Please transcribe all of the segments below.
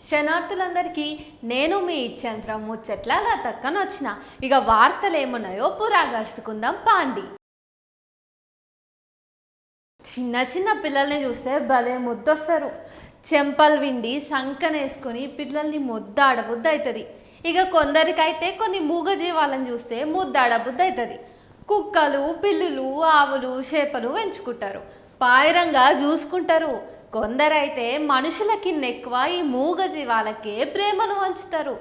శనార్థులందరికీ నేను మీ చంద్ర ముచ్చట్ల లతక్కన వచ్చిన. ఇక వార్తలు ఏమున్నాయో పురాగర్చుకుందాం పాండి. చిన్న చిన్న పిల్లల్ని చూస్తే భలే ముద్దొస్తారు. చెంపలు విండి సంకనేసుకొని పిల్లల్ని ముద్దాడబుద్ధి అవుతుంది. ఇక కొందరికైతే కొన్ని మూగజీవాలను చూస్తే ముద్దాడబుద్ధి అవుతుంది. కుక్కలు, పిల్లులు, ఆవులు, చేపలు పెంచుకుంటారు, పాయిరంగా చూసుకుంటారు. కొందరైతే మనుషులకి ఎక్కువ ఈ మూగజీవాలకే ప్రేమను వంచుతారు.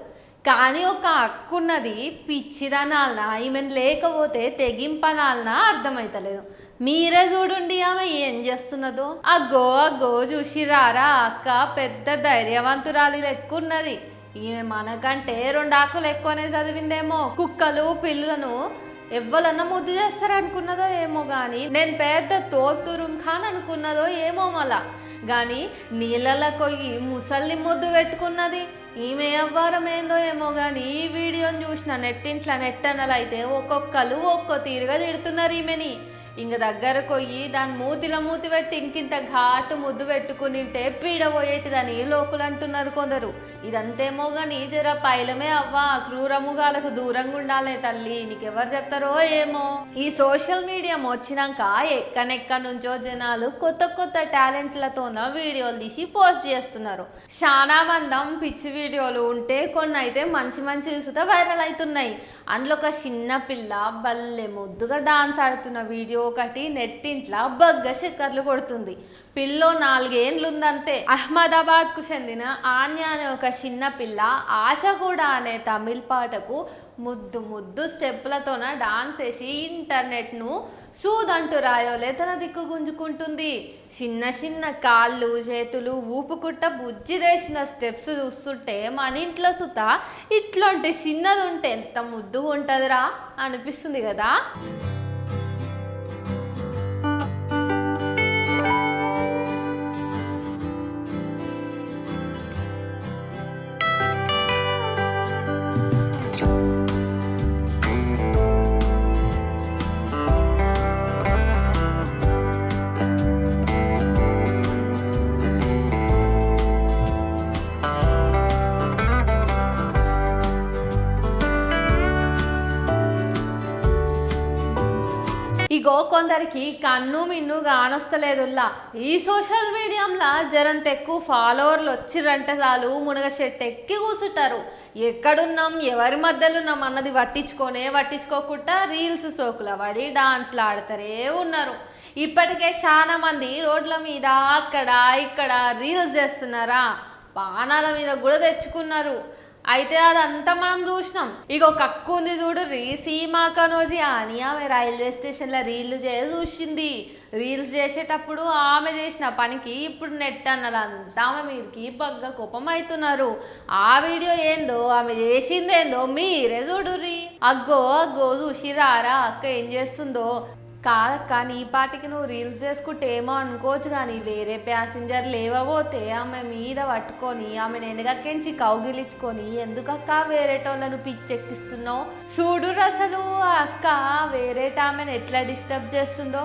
కానీ ఒక హక్కున్నది, పిచ్చిదనాలనా ఈమెను లేకపోతే తెగింపనాలనా అర్థమవుతలేదు. మీరే చూడండి ఆమె ఏం చేస్తున్నదో. అగ్గో అగ్గో చూసిరారా, అక్క పెద్ద ధైర్యవంతురాలు లెక్కున్నది. ఈమె మనకంటే 2 ఆకులు ఎక్కువనే చదివిందేమో. కుక్కలు, పిల్లులను ఎవ్వలన్నా ముద్దు చేస్తారనుకున్నదో ఏమో కానీ నేను పెద్ద తోతురుం ఖాన్ అనుకున్నదో ఏమో మళ్ళా. కానీ నీళ్ళలో కొయ్యి ముసల్ని ముద్దు పెట్టుకున్నది. ఈమె ఎవ్వరం ఏందో ఏమో కానీ ఈ వీడియోని చూసిన నెట్టనలు అయితే ఒక్కొక్కరు ఒక్కో తీరుగా తిడుతున్నారు ఈమెని. ఇంక దగ్గర కొయ్యి దాని మూతి పెట్టి ఇంకింత ఘాటు ముద్దు పెట్టుకునింటే పీడబోయేటిదని లోకులు అంటున్నారు కొందరు. ఇదంతేమో కానీ జర పైలమే అవ్వా, క్రూరముగాలకు దూరంగా ఉండాలే తల్లి, నీకెవరు చెప్తారో ఏమో. ఈ సోషల్ మీడియా వచ్చినాక ఎక్కడెక్కడ నుంచో జనాలు కొత్త కొత్త టాలెంట్లతోన వీడియోలు తీసి పోస్ట్ చేస్తున్నారు. చాలా మందం పిచ్చి వీడియోలు ఉంటే కొన్ని అయితే మంచి మంచి చూస్తే వైరల్ అవుతున్నాయి. అందులో ఒక చిన్న పిల్ల బల్లె ముద్దుగా డాన్స్ ఆడుతున్న వీడియో ఒకటి నెట్టింట్లో బగ్గ చక్కర్లు కొడుతుంది. పిల్లో 4 ఏండ్లుందంతే. అహ్మదాబాద్కు చెందిన ఆన్య అనే ఒక చిన్న పిల్ల ఆశ కూడా అనే తమిళ పాటకు ముద్దు ముద్దు స్టెప్పులతోన డాన్స్ వేసి ఇంటర్నెట్ను సూదంటూ రాయోలే తన దిక్కు గుంజుకుంటుంది. చిన్న చిన్న కాళ్ళు చేతులు ఊపుకుట్ట బుజ్జి వేసిన స్టెప్స్ చూస్తుంటే మన ఇంట్లో సుత ఇట్లాంటి చిన్నది ఉంటే ఎంత ముద్దుగా ఉంటుందిరా అనిపిస్తుంది కదా. ఇగో కొందరికి కన్ను మిన్ను కానొస్తలేదుల్లా. ఈ సోషల్ మీడియాలో జరంత ఎక్కువ ఫాలోవర్లు వచ్చిరంటే చాలు మునగ చెట్టు ఎక్కి కూర్చుంటారు. ఎక్కడున్నాం, ఎవరి మధ్యలో ఉన్నాం అన్నది పట్టించుకోకుండా రీల్స్ సోకుల పడి డాన్స్లు ఆడతారే ఉన్నారు. ఇప్పటికే చాలా మంది రోడ్ల మీద అక్కడ ఇక్కడ రీల్స్ చేస్తున్నారా, పానాల మీద కూడా తెచ్చుకున్నారు. అయితే అదంతా మనం చూసినాం. ఇక ఒక అక్కు ఉంది చూడు, సీమా కనోజీ అని, ఆమె రైల్వే స్టేషన్లో చూసింది. రీల్స్ చేసేటప్పుడు ఆమె చేసిన పనికి ఇప్పుడు నెట్ అన్నదంతా ఆమె మీదకి బగ్గ కోపం అవుతున్నారు. ఆ వీడియో ఏందో, ఆమె చేసిందేందో మీరే చూడుర్రి. అగ్గో అగ్గో చూసిరారా అక్క ఏం చేస్తుందో. కాదక్క, నీ పాటికి నువ్వు రీల్స్ చేసుకుంటే ఏమో అనుకోవచ్చు కానీ వేరే ప్యాసింజర్ లేవబోతే ఆమె మీద పట్టుకొని ఆమెను వెనగక్కించి కౌగిలించుకొని ఎందుకక్క వేరేటోళ్ళను పిచ్చెక్కిస్తున్నావు. చూడురు అసలు అక్క వేరేటామెను ఎట్లా డిస్టర్బ్ చేస్తుందో.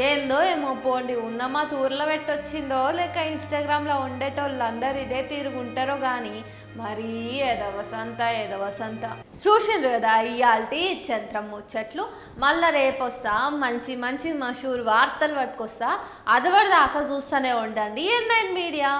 ఏందో ఏమో పోండి, ఉన్నమా తూర్లో పెట్టొచ్చిందో లేక ఇన్స్టాగ్రామ్లో ఉండేటోళ్ళు అందరు ఇదే తిరుగుంటారో కానీ మరీ ఎదవసంత చూసిండ్రు కదా ఇయాల్టి చంద్రం ముచ్చట్లు. మళ్ళీ రేపొస్తా మంచి మంచి మషూర్ వార్తలు పట్టుకొస్తా. అదివరదాకా చూస్తూనే ఉండండి N9 మీడియా.